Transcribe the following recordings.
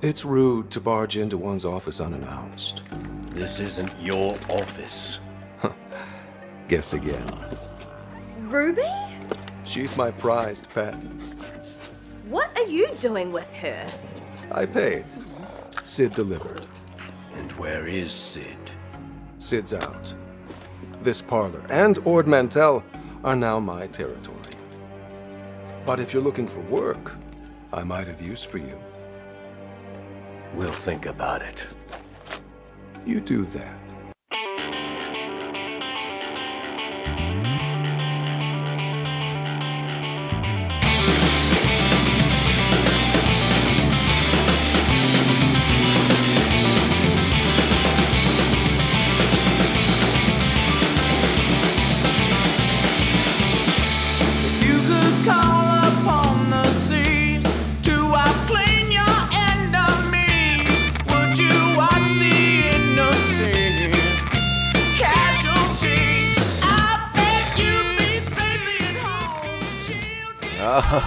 It's rude to barge into one's office unannounced. This isn't your office. Guess again. Ruby? She's my prized pet. What are you doing with her? I paid. Sid delivered. And where is Sid? Sid's out. This parlor and Ord Mantell are now my territory. But if you're looking for work, I might have use for you. We'll think about it. You do that.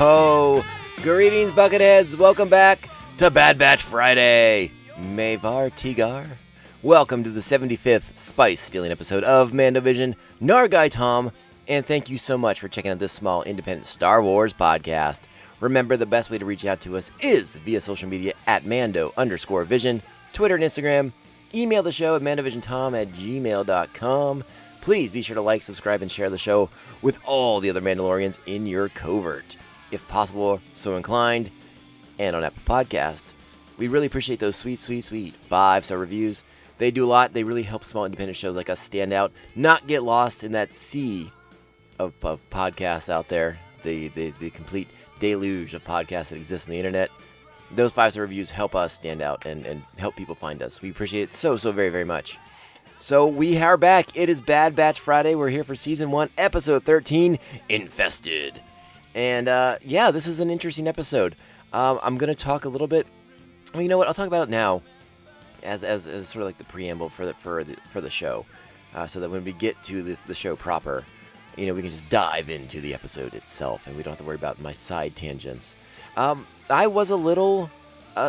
Oh, greetings, Bucketheads. Welcome back to Bad Batch Friday. Mavar Tigar. Welcome to the 75th spice-stealing episode of Mando Vision. Nargai Tom, and thank you so much for checking out this small, independent Star Wars podcast. Remember, the best way to reach out to us is via social media at Mando_Vision, Twitter and Instagram. Email the show at mandovisiontom@gmail.com. Please be sure to like, subscribe, and share the show with all the other Mandalorians in your covert, if possible, so inclined, and on Apple Podcast. We really appreciate those sweet 5-star reviews. They do a lot. They really help small independent shows like us stand out, not get lost in that sea of podcasts out there, the complete deluge of podcasts that exist on the internet. Those 5-star reviews help us stand out and help people find us. We appreciate it so very, very much. So we are back. It is Bad Batch Friday. We're here for Season 1, Episode 13, Infested. And yeah, this is an interesting episode. I'm going to talk a little bit. Well, you know what? I'll talk about it now as sort of like the preamble for the show, so that when we get to the show proper, we can just dive into the episode itself, and we don't have to worry about my side tangents. I was a little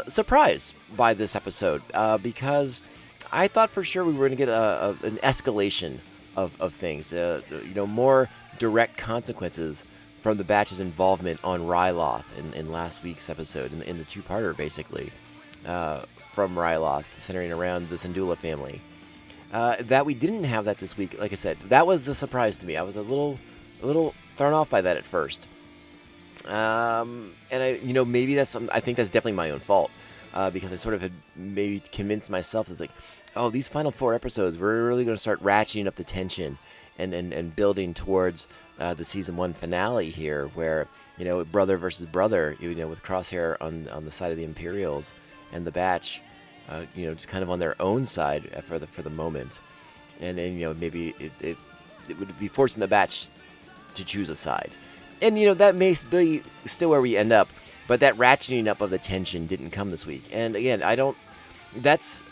surprised by this episode because I thought for sure we were going to get an escalation of things, more direct consequences from the Batch's involvement on Ryloth in last week's episode, in the two-parter, basically, from Ryloth, centering around the Syndulla family. That we didn't have that this week. Like I said, that was the surprise to me. I was a little thrown off by that at first. And maybe I think that's definitely my own fault. Because I sort of had maybe convinced myself that it's like, oh, these final 4 episodes, we're really going to start ratcheting up the tension and building towards the Season 1 finale here, where, brother versus brother, with Crosshair on the side of the Imperials and the Batch, just kind of on their own side for the moment. And maybe it would be forcing the Batch to choose a side. And, that may be still where we end up. But that ratcheting up of the tension didn't come this week. And again, that's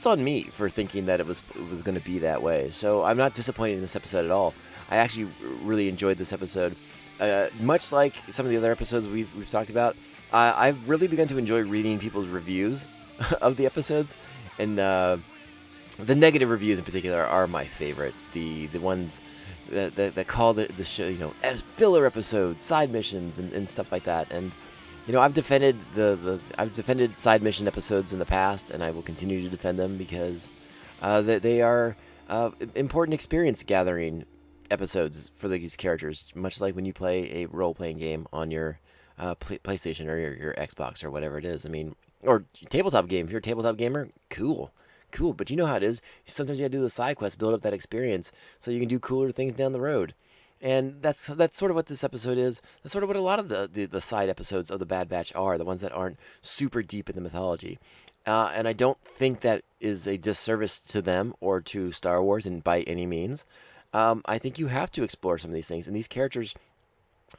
on me for thinking that it was going to be that way. So I'm not disappointed in this episode at all. I actually really enjoyed this episode. Much like some of the other episodes we've talked about, I've really begun to enjoy reading people's reviews of the episodes. And the negative reviews in particular are my favorite. The ones that call the show, as filler episodes, side missions, and stuff like that. And I've defended I've defended side mission episodes in the past, and I will continue to defend them because they are important experience gathering episodes for these characters. Much like when you play a role playing game on your PlayStation or your Xbox or whatever it is. I mean, or tabletop game. If you're a tabletop gamer, cool. But you know how it is. Sometimes you gotta do the side quests, build up that experience, so you can do cooler things down the road. And that's sort of what this episode is. That's sort of what a lot of the side episodes of the Bad Batch are, the ones that aren't super deep in the mythology. And I don't think that is a disservice to them or to Star Wars, and by any means. I think you have to explore some of these things, and these characters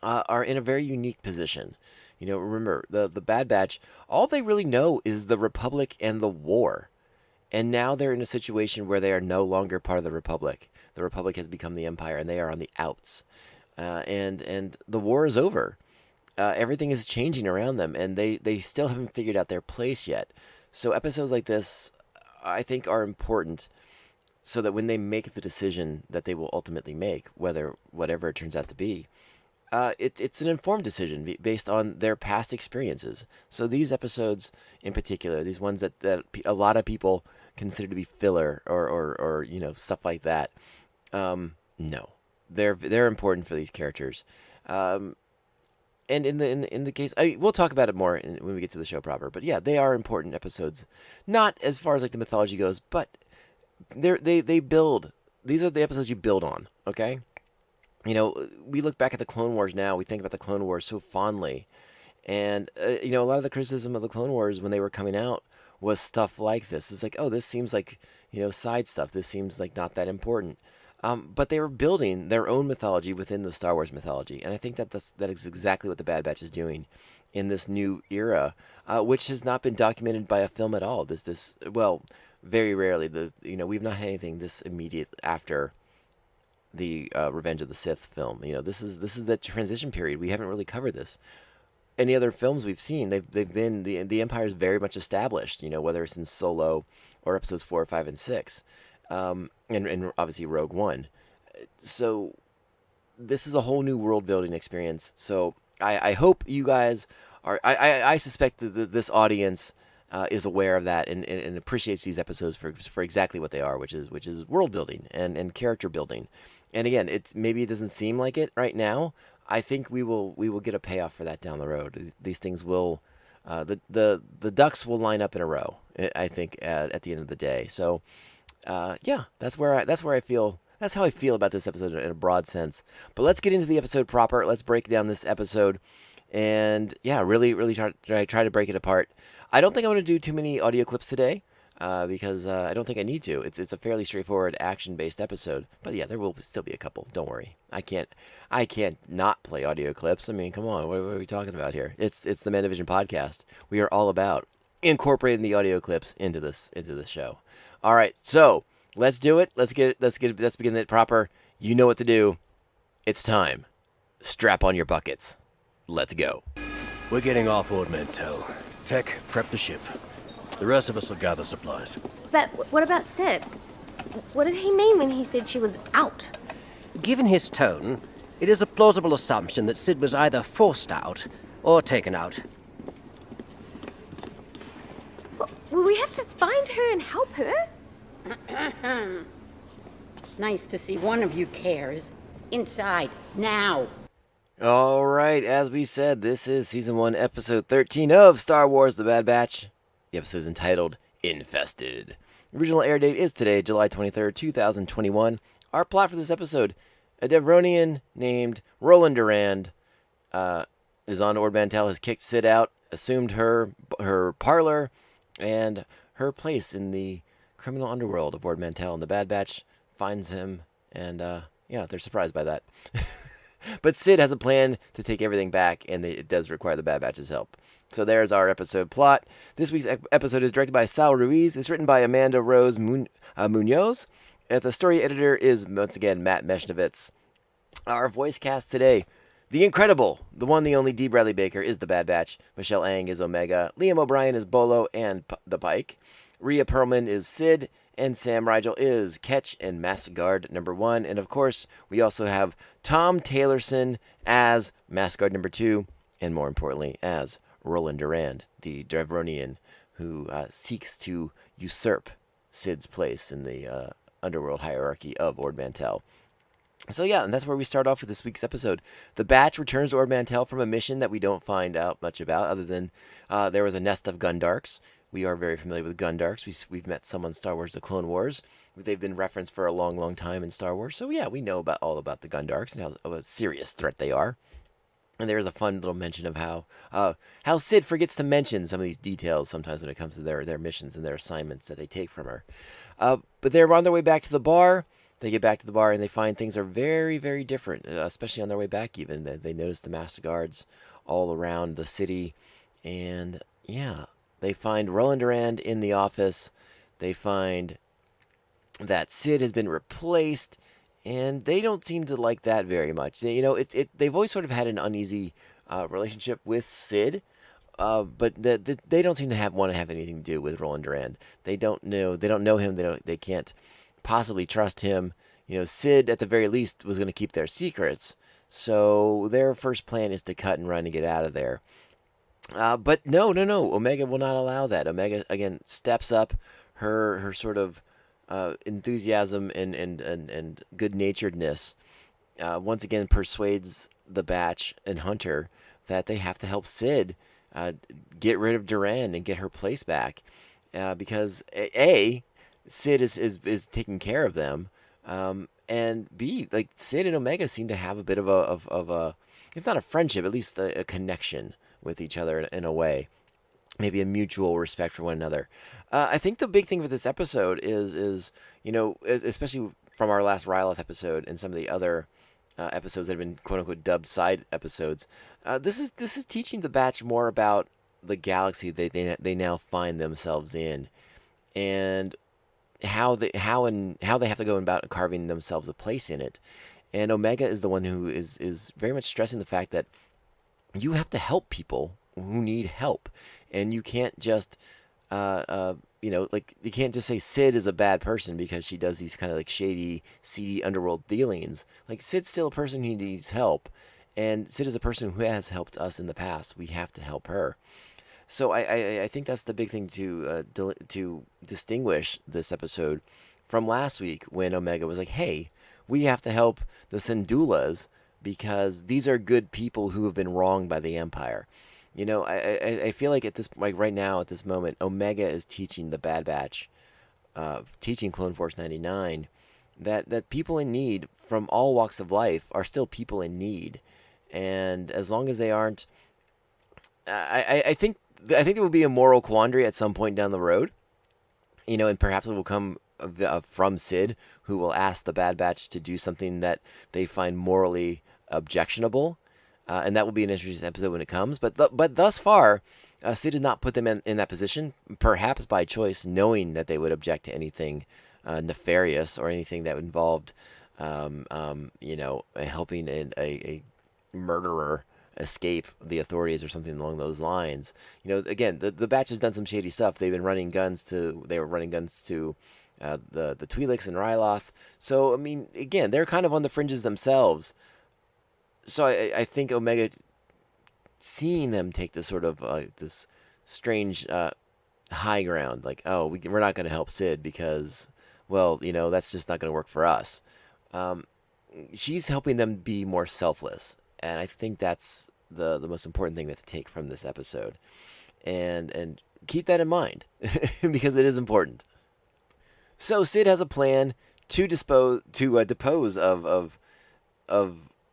are in a very unique position. Remember, the Bad Batch, all they really know is the Republic and the war. And now they're in a situation where they are no longer part of the Republic. The Republic has become the Empire, and they are on the outs. And the war is over. everything is changing around them, and they still haven't figured out their place yet. So episodes like this, I think, are important so that when they make the decision that they will ultimately make, whatever it turns out to be, it's an informed decision based on their past experiences. So these episodes in particular, these ones that a lot of people consider to be filler or stuff like that, no, they're important for these characters. And in the case, we'll talk about it more when we get to the show proper. But yeah, they are important episodes, not as far as like the mythology goes, but they build. These are the episodes you build on. Okay, we look back at the Clone Wars now. We think about the Clone Wars so fondly, and a lot of the criticism of the Clone Wars when they were coming out was stuff like this. It's like, oh, this seems like side stuff. This seems like not that important. But they were building their own mythology within the Star Wars mythology, and I think that is exactly what the Bad Batch is doing in this new era, which has not been documented by a film at all. Well, very rarely. We've not had anything this immediate after the Revenge of the Sith film. This is the transition period. We haven't really covered this. Any other films we've seen, they've been the Empire is very much established. Whether it's in Solo or episodes 4, 5, and 6. And obviously Rogue One. So this is a whole new world building experience. So I hope you guys are. I suspect that this audience is aware of that and appreciates these episodes for exactly what they are, which is world building and character building. And again, maybe it doesn't seem like it right now. I think we will get a payoff for that down the road. These things will. The ducks will line up in a row. I think at the end of the day. So. That's how I feel about this episode in a broad sense. But let's get into the episode proper. Let's break down this episode, and really try to break it apart. I don't think I'm going to do too many audio clips today, because I don't think I need to. It's a fairly straightforward action-based episode. But yeah, there will still be a couple. Don't worry. I can't not play audio clips. I mean, come on, what are we talking about here? It's the Mandivision podcast. We are all about incorporating the audio clips into this show. All right, so let's do it. Let's begin it proper. You know what to do. It's time. Strap on your buckets. Let's go. We're getting off Ord Mantell. Tech, prep the ship. The rest of us will gather supplies. But what about Sid? What did he mean when he said she was out? Given his tone, it is a plausible assumption that Sid was either forced out or taken out. Will we have to find her and help her? Nice to see one of you cares. Inside, now. All right, as we said, this is Season 1, Episode 13 of Star Wars The Bad Batch. The episode is entitled Infested. The original air date is today, July 23rd, 2021. Our plot for this episode, a Devronian named Roland Durand is on Ord Mantell, has kicked Sid out, assumed her parlor, and her place in the criminal underworld of Ord Mantell, and the Bad Batch finds him, and they're surprised by that. But Sid has a plan to take everything back, and it does require the Bad Batch's help. So there's our episode plot. This week's episode is directed by Sal Ruiz. It's written by Amanda Rose Munoz. And the story editor is, once again, Matt Meshnovitz. Our voice cast today: the incredible, the one, the only Dee Bradley Baker is the Bad Batch. Michelle Ang is Omega. Liam O'Brien is Bolo and the Pike. Rhea Perlman is Sid. And Sam Rigel is Ketch and Mask Guard number 1. And of course, we also have Tom Taylorson as Mask Guard number 2. And more importantly, as Roland Durand, the Devronian who seeks to usurp Sid's place in the underworld hierarchy of Ord Mantell. So yeah, and that's where we start off with this week's episode. The Batch returns to Ord Mantell from a mission that we don't find out much about, other than there was a nest of Gundarks. We are very familiar with Gundarks. We've met some on Star Wars: The Clone Wars. They've been referenced for a long, long time in Star Wars. So yeah, we know all about the Gundarks and how a serious threat they are. And there's a fun little mention of how Sid forgets to mention some of these details sometimes when it comes to their missions and their assignments that they take from her. But they're on their way back to the bar. They get back to the bar and they find things are very, very different, especially on their way back even. They notice the masked guards all around the city. And yeah, they find Roland Durand in the office. They find that Sid has been replaced. And they don't seem to like that very much. They've always sort of had an uneasy relationship with Sid. But they don't seem to want to have anything to do with Roland Durand. They don't know him. They can't possibly trust him. Sid at the very least was going to keep their secrets. So their first plan is to cut and run and get out of there. But no. Omega will not allow that. Omega again steps up her sort of enthusiasm and good-naturedness. Once again persuades the Batch and Hunter that they have to help Sid get rid of Durand and get her place back, because A, Sid is taking care of them, and B, like Sid and Omega seem to have a bit of a if not a friendship, at least a connection with each other in a way, maybe a mutual respect for one another. I think the big thing for this episode is especially from our last Ryloth episode and some of the other episodes that have been quote unquote dubbed side episodes. This is teaching the Batch more about the galaxy they now find themselves in, and how they have to go about carving themselves a place in it. And Omega is the one who is very much stressing the fact that you have to help people who need help, and you can't just you can't just say Sid is a bad person because she does these kind of like shady, seedy underworld dealings. Like, Sid's still a person who needs help, and Sid is a person who has helped us in the past. We have to help her. So I think that's the big thing to distinguish this episode from last week, when Omega was like, hey, we have to help the Syndulas because these are good people who have been wronged by the Empire. I feel like right now at this moment, Omega is teaching the Bad Batch, teaching Clone Force 99, that people in need from all walks of life are still people in need, and as long as they aren't, I think there will be a moral quandary at some point down the road, and perhaps it will come from Sid, who will ask the Bad Batch to do something that they find morally objectionable. And that will be an interesting episode when it comes. But thus far, Sid did not put them in that position, perhaps by choice, knowing that they would object to anything nefarious or anything that involved, helping a murderer escape the authorities or something along those lines. Again, the Batch has done some shady stuff. They were running guns to the Twi'leks and Ryloth. So, I mean, again, they're kind of on the fringes themselves. So I think Omega, seeing them take this sort of this strange high ground, like, oh, we're not going to help Sid because, well, that's just not going to work for us. She's helping them be more selfless, and I think that's the most important thing we have to take from this episode, and keep that in mind because it is important. So Sid has a plan to depose of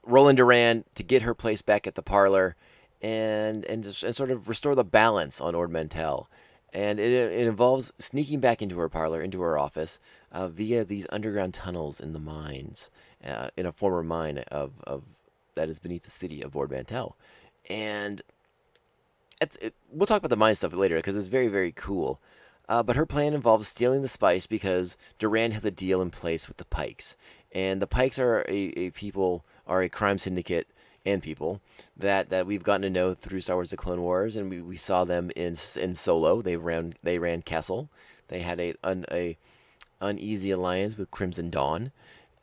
Roland Durand, to get her place back at the parlor, and sort of restore the balance on Ord Mantell. And it involves sneaking back into her parlor, into her office, via these underground tunnels in the mines, in a former mine of that is beneath the city of Ord Mantell. And we'll talk about the mine stuff later because it's very, very cool. But her plan involves stealing the spice because Durand has a deal in place with the Pikes. And the Pikes are a crime syndicate and people that we've gotten to know through Star Wars: The Clone Wars, and we saw them in Solo. They ran Kessel. They had a uneasy alliance with Crimson Dawn.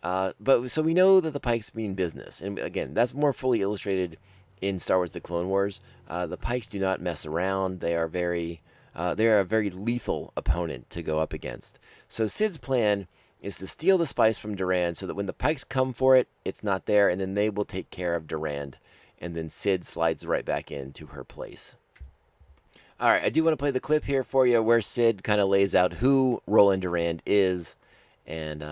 But so we know that the Pikes mean business, and again, that's more fully illustrated in Star Wars: The Clone Wars. The Pikes do not mess around. They are a very lethal opponent to go up against. So Sid's plan is to steal the spice from Durand so that when the Pikes come for it, it's not there, and then they will take care of Durand, and then Sid slides right back into her place. All right, I do want to play the clip here for you where Sid kind of lays out who Roland Durand is, and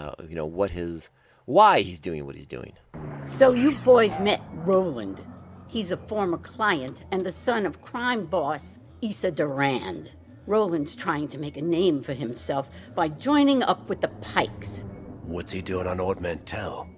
why he's doing what he's doing. So you boys met Roland. He's a former client and the son of crime boss Issa Durand. Roland's trying to make a name for himself by joining up with the Pikes. What's he doing on Ord Mantell?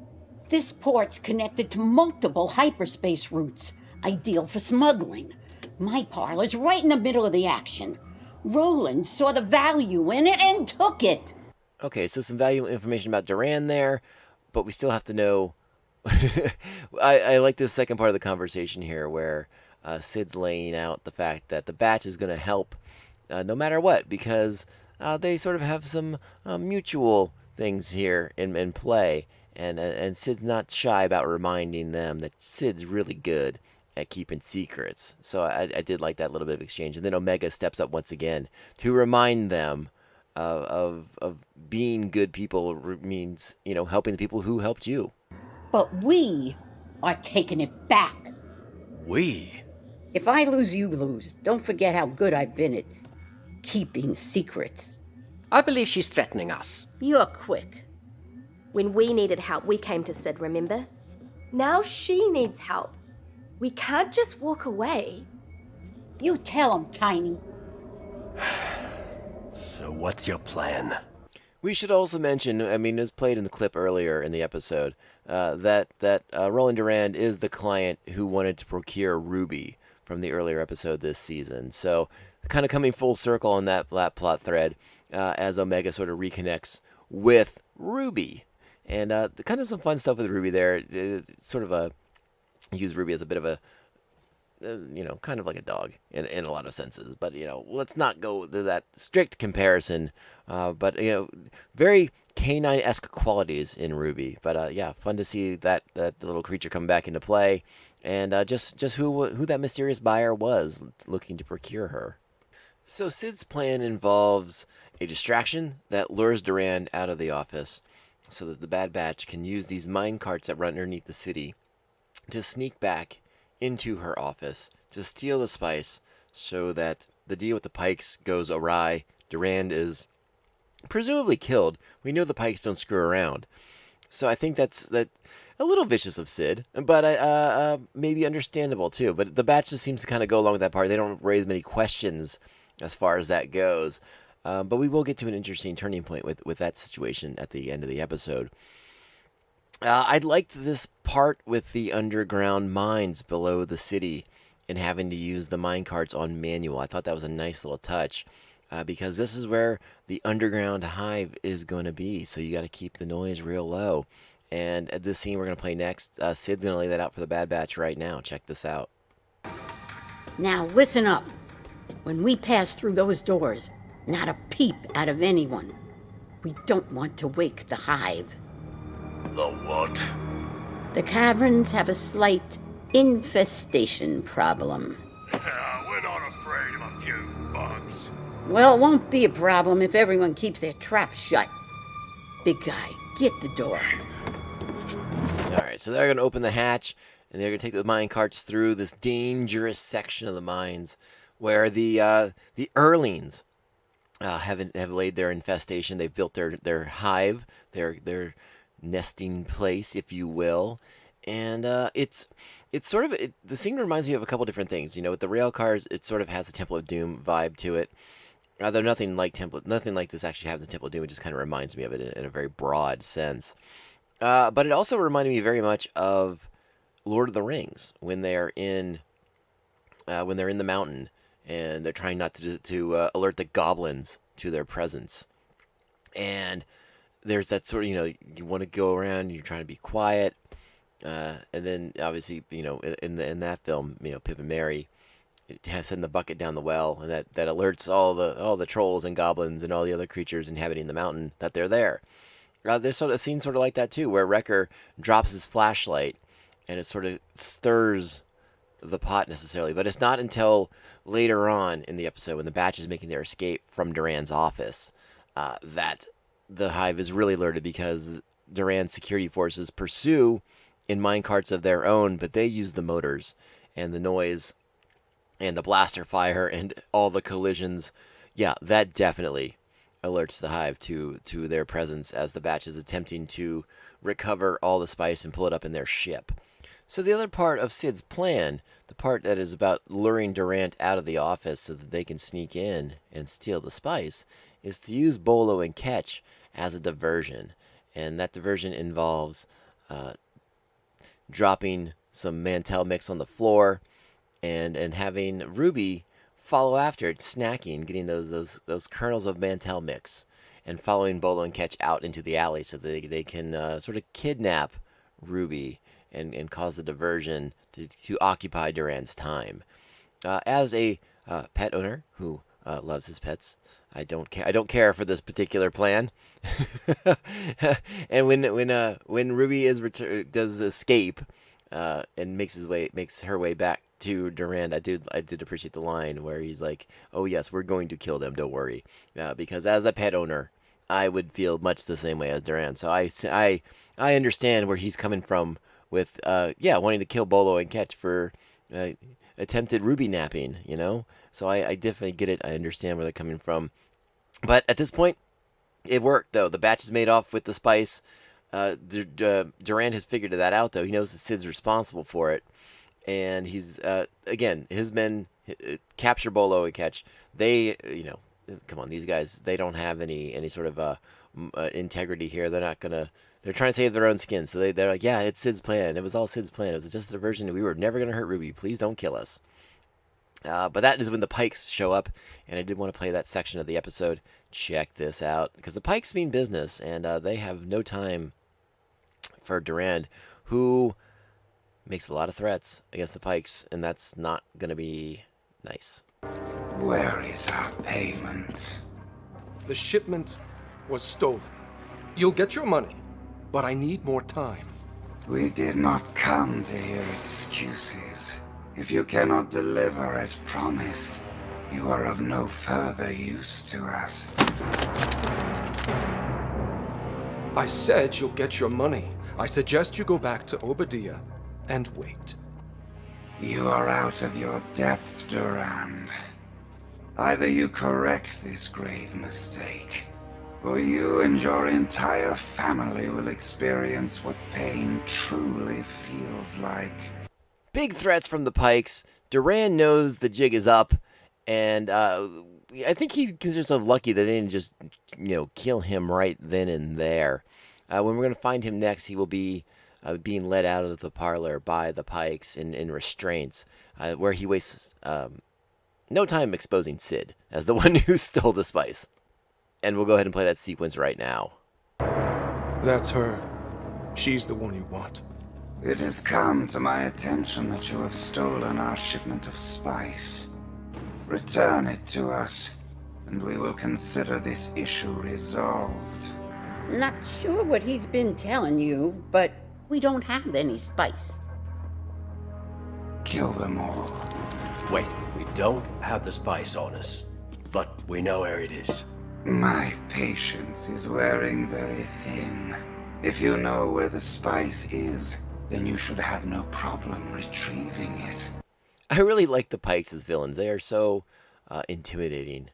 This port's connected to multiple hyperspace routes, ideal for smuggling. My parlor's right in the middle of the action. Roland saw the value in it and took it. Okay, so some valuable information about Durand there, but we still have to know I like this second part of the conversation here where Sid's laying out the fact that the batch is going to help no matter what, because they sort of have some mutual things here in play. And Sid's not shy about reminding them that Sid's really good at keeping secrets. So I did like that little bit of exchange. And then Omega steps up once again to remind them of being good people means, helping the people who helped you. But we are taking it back. We? If I lose, you lose. Don't forget how good I've been at keeping secrets. I believe she's threatening us. You're quick. When we needed help, we came to Sid, remember? Now she needs help. We can't just walk away. You tell him, Tiny. So what's your plan? We should also mention, it was played in the clip earlier in the episode, that Roland Durand is the client who wanted to procure Ruby from the earlier episode this season. So, kind of coming full circle on that plot thread as Omega sort of reconnects with Ruby. And kind of some fun stuff with Ruby there. It's sort of use Ruby as a bit of a, kind of like a dog in a lot of senses. But, let's not go to that strict comparison. But, very canine-esque qualities in Ruby. But, yeah, fun to see that little creature come back into play. And just who that mysterious buyer was looking to procure her. So Sid's plan involves a distraction that lures Durand out of the office so that the Bad Batch can use these mine carts that run underneath the city to sneak back into her office to steal the spice so that the deal with the Pikes goes awry. Durand is presumably killed. We know the Pikes don't screw around. So I think that's a little vicious of Sid, but maybe understandable too. But the Batch just seems to kind of go along with that part. They don't raise many questions as far as that goes. But we will get to an interesting turning point with that situation at the end of the episode. I liked this part with the underground mines below the city and having to use the mine carts on manual. I thought that was a nice little touch because this is where the underground hive is going to be. So you got to keep the noise real low. And at this scene we're going to play next, Sid's going to lay that out for the Bad Batch right now. Check this out. Now listen up. When we pass through those doors, not a peep out of anyone. We don't want to wake the hive. The what? The caverns have a slight infestation problem. We're not afraid of a few bugs. Well, it won't be a problem if everyone keeps their traps shut. Big guy, get the door. Alright, so they're going to open the hatch, and they're going to take the mine carts through this dangerous section of the mines where the Earlings have laid their infestation. They've built their hive, their nesting place, if you will. And it's sort of the scene reminds me of a couple different things. With the rail cars, it sort of has a Temple of Doom vibe to it. Though nothing like this actually has the Temple of Doom. It just kind of reminds me of it in a very broad sense. But it also reminded me very much of Lord of the Rings when they're in the mountain and they're trying not to alert the goblins to their presence. And there's that sort of, you want to go around, you're trying to be quiet. And then obviously, in that film, Pip and Mary send the bucket down the well, and that alerts all the trolls and goblins and all the other creatures inhabiting the mountain that they're there. There's sort of a scene sort of like that too, where Wrecker drops his flashlight, and it sort of stirs the pot necessarily. But it's not until later on in the episode, when the Batch is making their escape from Durand's office, that the hive is really alerted, because Durand's security forces pursue in minecarts of their own, but they use the motors and the noise and the blaster fire and all the collisions. Yeah, that definitely alerts the hive to their presence as the Batch is attempting to recover all the spice and pull it up in their ship. So the other part of Sid's plan, the part that is about luring Durand out of the office so that they can sneak in and steal the spice, is to use Bolo and Ketch as a diversion. And that diversion involves dropping some Mantel mix on the floor and having Ruby follow after it, snacking, getting those kernels of Mantel mix, and following Bolo and Ketch out into the alley so they can sort of kidnap Ruby and cause the diversion to occupy Duran's time. As a pet owner who loves his pets, I don't care for this particular plan. And when Ruby does escape and makes her way back to Durand, I did appreciate the line where he's like, "Oh yes, we're going to kill them. Don't worry," because as a pet owner, I would feel much the same way as Durand. So I understand where he's coming from with wanting to kill Bolo and Ketch for attempted Ruby napping. So I definitely get it. I understand where they're coming from. But at this point, it worked, though. The batch is made off with the spice. Durand has figured that out, though. He knows that Sid's responsible for it. And he's, again, his men capture Bolo and Ketch. They, come on, these guys, they don't have any sort of integrity here. They're not going to, they're trying to save their own skin. So they're like, yeah, it's Sid's plan. It was all Sid's plan. It was just a diversion. We were never going to hurt Ruby. Please don't kill us. But that is when the Pikes show up, and I did want to play that section of the episode. Check this out, because the Pikes mean business, and they have no time for Durand, who makes a lot of threats against the Pikes, and that's not going to be nice. Where is our payment? The shipment was stolen. You'll get your money, but I need more time. We did not come to hear excuses. If you cannot deliver as promised, you are of no further use to us. I said you'll get your money. I suggest you go back to Obadiah and wait. You are out of your depth, Durand. Either you correct this grave mistake, or you and your entire family will experience what pain truly feels like. Big threats from the Pikes. Durand knows the jig is up, and I think he considers himself lucky that they didn't just, kill him right then and there. When we're going to find him next, he will be being led out of the parlor by the Pikes in restraints, where he wastes no time exposing Sid as the one who stole the spice. And we'll go ahead and play that sequence right now. That's her. She's the one you want. It has come to my attention that you have stolen our shipment of spice. Return it to us, and we will consider this issue resolved. Not sure what he's been telling you, but we don't have any spice. Kill them all. Wait, we don't have the spice on us, but we know where it is. My patience is wearing very thin. If you know where the spice is, then you should have no problem retrieving it. I really like the Pikes as villains. They are so intimidating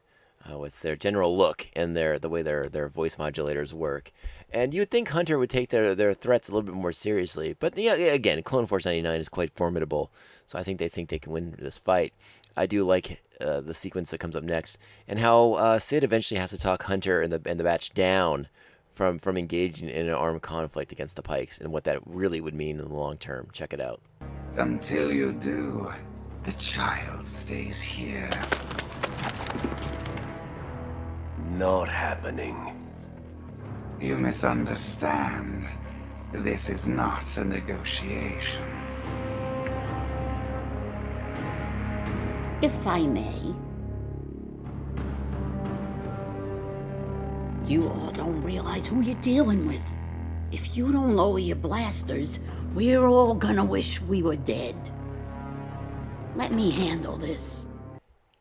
with their general look and the way their voice modulators work. And you would think Hunter would take their threats a little bit more seriously. But again, Clone Force 99 is quite formidable, so I think they can win this fight. I do like the sequence that comes up next, and how Sid eventually has to talk Hunter and the batch down from engaging in an armed conflict against the Pikes, and what that really would mean in the long term. Check it out. Until you do, the child stays here. Not happening. You misunderstand. This is not a negotiation. If I may. You all don't realize who you're dealing with. If you don't lower your blasters, we're all gonna wish we were dead. Let me handle this.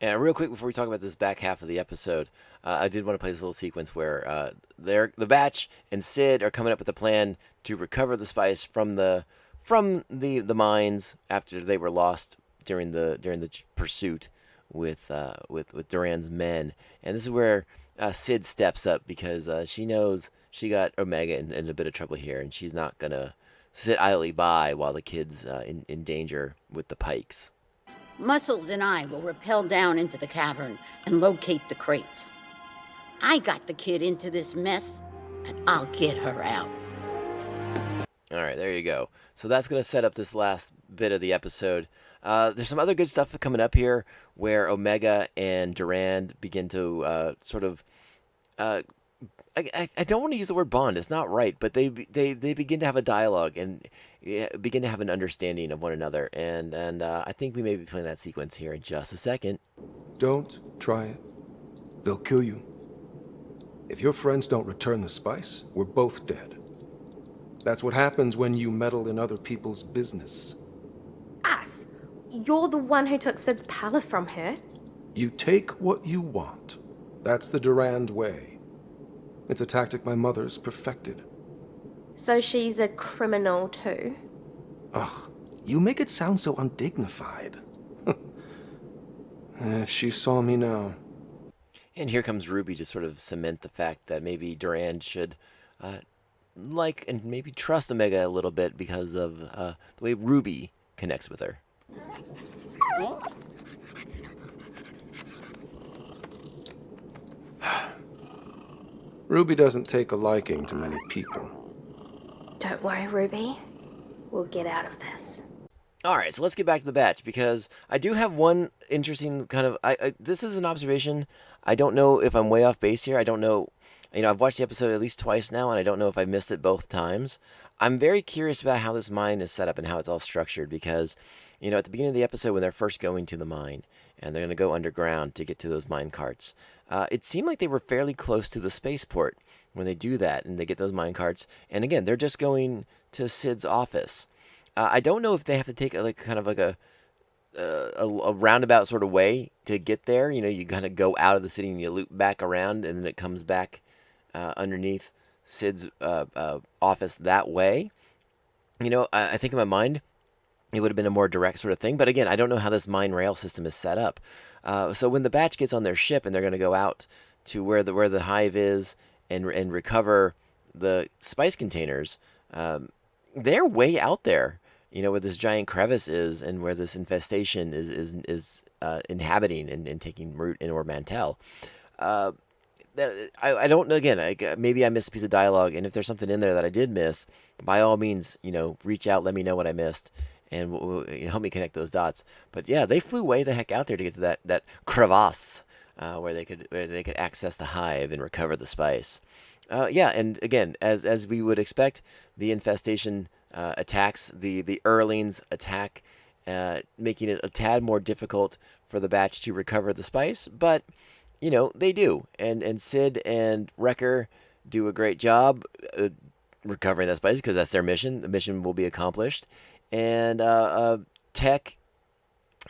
And real quick before we talk about this back half of the episode, I did want to play this little sequence where the batch and Sid are coming up with a plan to recover the spice from the mines after they were lost during the pursuit with Durand's men. And this is where Sid steps up, because she knows she got Omega in a bit of trouble here, and she's not gonna sit idly by while the kid's in danger with the Pikes. Muscles and I will rappel down into the cavern and locate the crates. I got the kid into this mess, and I'll get her out. All right, there you go. So that's going to set up this last bit of the episode. There's some other good stuff coming up here where Omega and Durand begin to sort of I don't want to use the word bond. It's not right, but they begin to have a dialogue and begin to have an understanding of one another. And I think we may be playing that sequence here in just a second. Don't try it. They'll kill you. If your friends don't return the spice, we're both dead. That's what happens when you meddle in other people's business. Us? You're the one who took Sid's palace from her. You take what you want. That's the Durand way. It's a tactic my mother's perfected. So she's a criminal too? Ugh, you make it sound so undignified. If she saw me now. And here comes Ruby to sort of cement the fact that maybe Durand should like and maybe trust Omega a little bit because of the way Ruby connects with her. Ruby doesn't take a liking to many people. Don't worry, Ruby. We'll get out of this. All right, so let's get back to the batch because I do have one interesting kind of. This is an observation. I don't know if I'm way off base here. I don't know. I've watched the episode at least twice now, and I don't know if I missed it both times. I'm very curious about how this mine is set up and how it's all structured because, at the beginning of the episode when they're first going to the mine and they're going to go underground to get to those mine carts, it seemed like they were fairly close to the spaceport when they do that and they get those mine carts. And again, they're just going to Sid's office. I don't know if they have to take a roundabout sort of way to get there. You kind of go out of the city and you loop back around and then it comes back underneath Sid's office that way. I think in my mind it would have been a more direct sort of thing. But again, I don't know how this mine rail system is set up. So when the batch gets on their ship and they're going to go out to where the hive is and recover the spice containers, they're way out there. Where this giant crevice is and where this infestation is inhabiting and taking root in Ormantel. I don't know. Again, maybe I missed a piece of dialogue, and if there's something in there that I did miss, by all means, reach out, let me know what I missed, and help me connect those dots. But yeah, they flew way the heck out there to get to that crevasse where they could access the hive and recover the spice. And again, as we would expect, the infestation attacks, the Earlings attack, making it a tad more difficult for the batch to recover the spice, but they do, and Sid and Wrecker do a great job recovering that spice because that's their mission. The mission will be accomplished, and Tech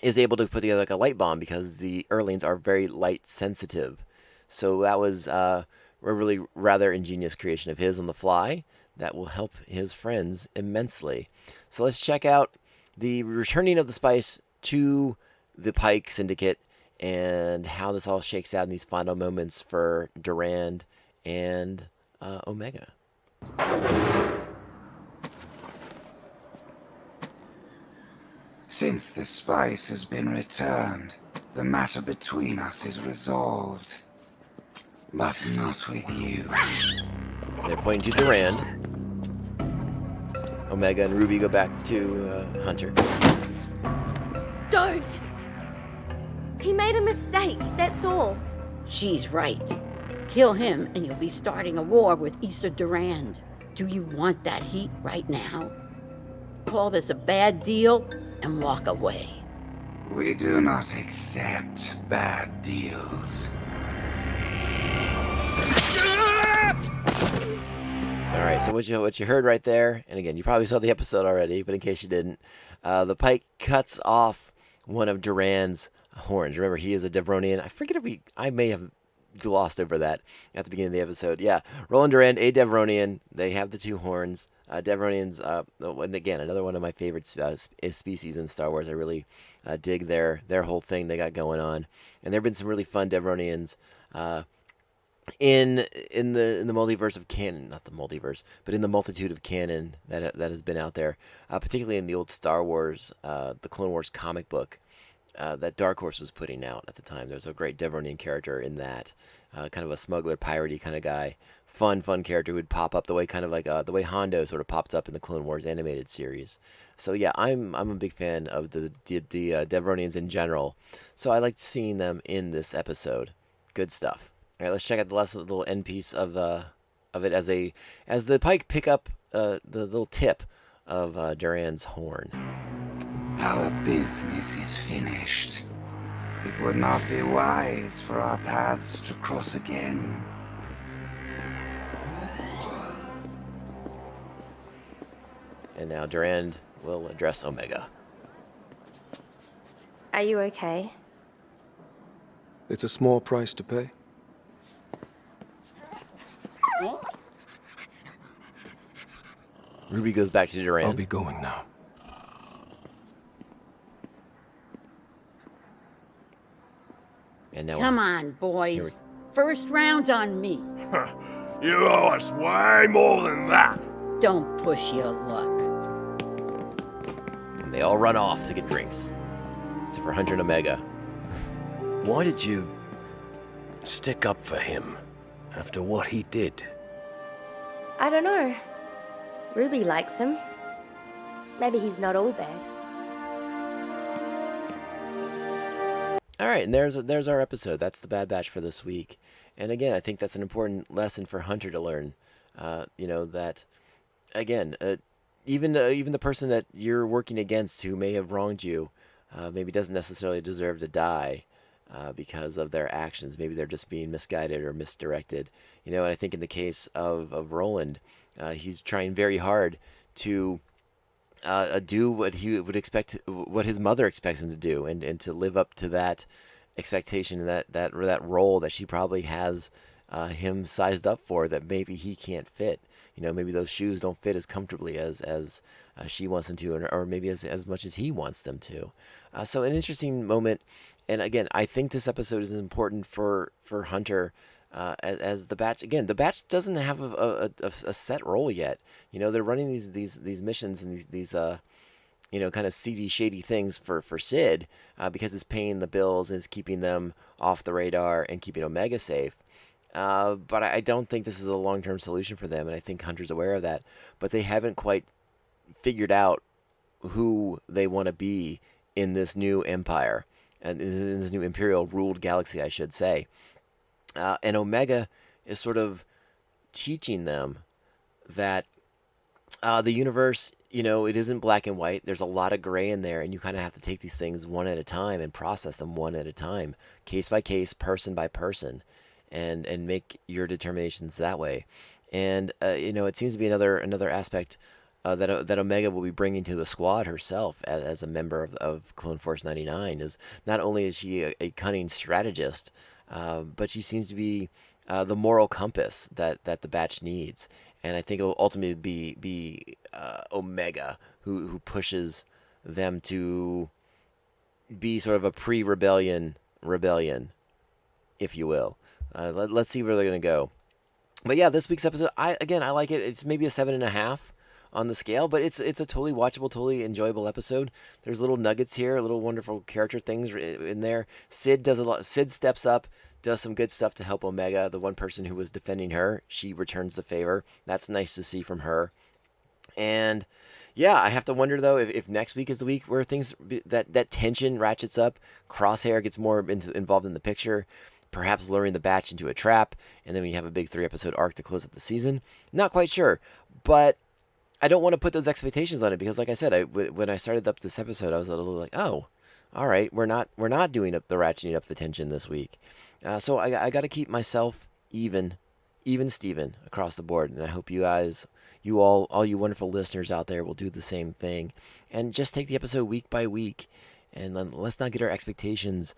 is able to put together like a light bomb because the Earlings are very light sensitive. So that was a really rather ingenious creation of his on the fly that will help his friends immensely. So let's check out the returning of the spice to the Pike Syndicate and how this all shakes out in these final moments for Durand and Omega. Since the spice has been returned, the matter between us is resolved. But not with you. They're pointing to Durand. Omega and Ruby go back to Hunter. Don't! He made a mistake, that's all. She's right. Kill him and you'll be starting a war with Issa Durand. Do you want that heat right now? Call this a bad deal and walk away. We do not accept bad deals. All right, so what you heard right there, and again, you probably saw the episode already, but in case you didn't, the Pike cuts off one of Durand's horns. Remember, he is a Devronian. I forget if I may have glossed over that at the beginning of the episode. Yeah, Roland Durand, a Devronian. They have the two horns. Devronians, and again, another one of my favorite species in Star Wars. I really dig their whole thing they got going on, and there have been some really fun Devronians. In the multiverse of canon, not the multiverse, but in the multitude of canon that has been out there, particularly in the old Star Wars, the Clone Wars comic book that Dark Horse was putting out at the time. There's a great Devronian character in that, kind of a smuggler, piratey kind of guy, fun character who would pop up the way kind of like the way Hondo sort of pops up in the Clone Wars animated series. So yeah, I'm a big fan of the Devronians in general. So I liked seeing them in this episode. Good stuff. All right, let's check out the last little end piece of it as the pike pick up the little tip of Duran's horn. Our business is finished. It would not be wise for our paths to cross again. And now Durand will address Omega. Are you okay? It's a small price to pay. Ruby goes back to Durand. I'll be going now. And now Come on, boys. First round's on me. You owe us way more than that. Don't push your luck. and they all run off to get drinks. Except for Hunter and Omega. Why did you stick up for him after what he did? I don't know. Ruby likes him. Maybe he's not all bad. All right, and there's our episode. That's the Bad Batch for this week. And again, I think that's an important lesson for Hunter to learn. That again, even the person that you're working against who may have wronged you, maybe doesn't necessarily deserve to die because of their actions. Maybe they're just being misguided or misdirected. And I think in the case of Roland, he's trying very hard to do what he would expect, what his mother expects him to do, and to live up to that expectation and that role that she probably has him sized up for, that maybe he can't fit. Maybe those shoes don't fit as comfortably as she wants them to, or maybe as much as he wants them to. So an interesting moment. And again, I think this episode is important for Hunter. As the Batch, again, the Batch doesn't have a set role yet. They're running these missions and these kind of seedy, shady things for Sid because it's paying the bills and it's keeping them off the radar and keeping Omega safe. But I don't think this is a long-term solution for them, and I think Hunter's aware of that. But they haven't quite figured out who they want to be in this new empire, and in this new Imperial-ruled galaxy, I should say. And Omega is sort of teaching them that the universe, it isn't black and white. There's a lot of gray in there, and you kind of have to take these things one at a time and process them one at a time, case by case, person by person, and make your determinations that way. And it seems to be another aspect that Omega will be bringing to the squad herself as a member of Clone Force 99. Is not only is she a cunning strategist, but she seems to be the moral compass that the Batch needs. And I think it will ultimately be Omega who pushes them to be sort of a pre-rebellion, if you will. Let's see where they're going to go. But yeah, this week's episode, I like it. It's maybe a 7.5 on the scale, but it's a totally watchable, totally enjoyable episode. There's little nuggets here, little wonderful character things in there. Sid does a lot. Sid steps up, does some good stuff to help Omega. The one person who was defending her, she returns the favor. That's nice to see from her. And yeah, I have to wonder though if next week is the week where things that tension ratchets up. Crosshair gets more involved in the picture, perhaps luring the Batch into a trap, and then we have a big 3-episode arc to close out the season. Not quite sure, but I don't want to put those expectations on it because, like I said, when I started up this episode, I was a little like, oh, all right, we're not doing the ratcheting up the tension this week. So I got to keep myself even Steven across the board, and I hope you guys, all you wonderful listeners out there will do the same thing, and just take the episode week by week. And let's not get our expectations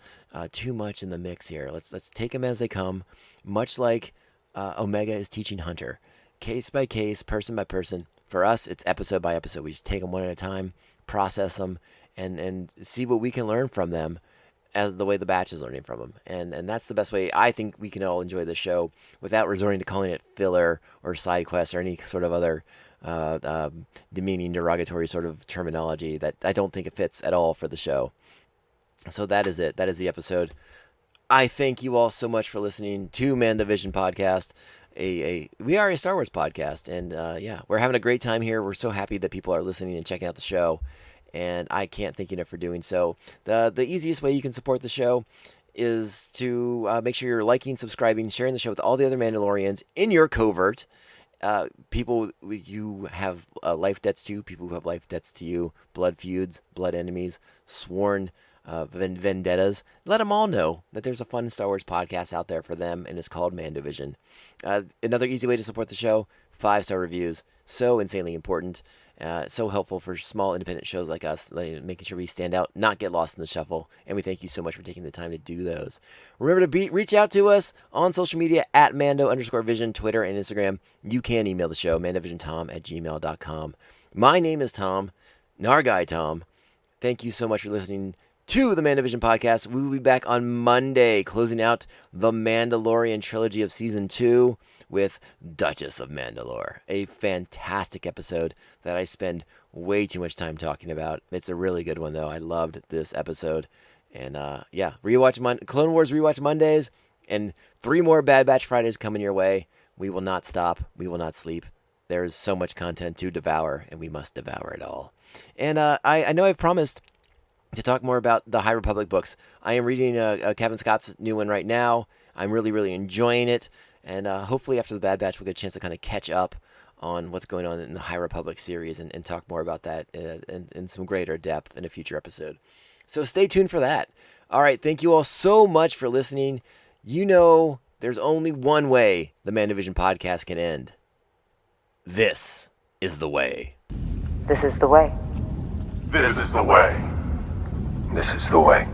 too much in the mix here. Let's take them as they come, much like Omega is teaching Hunter, case by case, person by person. For us, it's episode by episode. We just take them one at a time, process them, and see what we can learn from them, as the way the Batch is learning from them. And that's the best way I think we can all enjoy the show without resorting to calling it filler or side quest or any sort of other demeaning, derogatory sort of terminology that I don't think it fits at all for the show. So that is it. That is the episode. I thank you all so much for listening to Mandovision Podcast. We are a Star Wars podcast, and we're having a great time here. We're so happy that people are listening and checking out the show, and I can't thank you enough for doing so. The easiest way you can support the show is to make sure you're liking, subscribing, sharing the show with all the other Mandalorians in your covert. People you have life debts to, people who have life debts to you, blood feuds, blood enemies, sworn vendettas. Let them all know that there's a fun Star Wars podcast out there for them, and it's called Mandovision. Another easy way to support the show, 5-star reviews. So insanely important. So helpful for small independent shows like us, making sure we stand out, not get lost in the shuffle. And we thank you so much for taking the time to do those. Remember to reach out to us on social media at Mando_Vision, Twitter and Instagram. You can email the show, mandovisiontom@gmail.com. My name is Tom, Narguy Tom. Thank you so much for listening to the Mandovision podcast. We will be back on Monday, closing out the Mandalorian trilogy of Season 2 with Duchess of Mandalore, a fantastic episode that I spend way too much time talking about. It's a really good one, though. I loved this episode. And rewatch Clone Wars Rewatch Mondays, and 3 more Bad Batch Fridays coming your way. We will not stop. We will not sleep. There is so much content to devour, and we must devour it all. And I know I've promised to talk more about the High Republic books. I am reading Kevin Scott's new one right now. I'm really, really enjoying it. And hopefully after the Bad Batch, we'll get a chance to kind of catch up on what's going on in the High Republic series and talk more about that in some greater depth in a future episode. So stay tuned for that. All right, thank you all so much for listening. You know there's only one way the Mandovision podcast can end. This is the way. This is the way. This is the way. This is the way.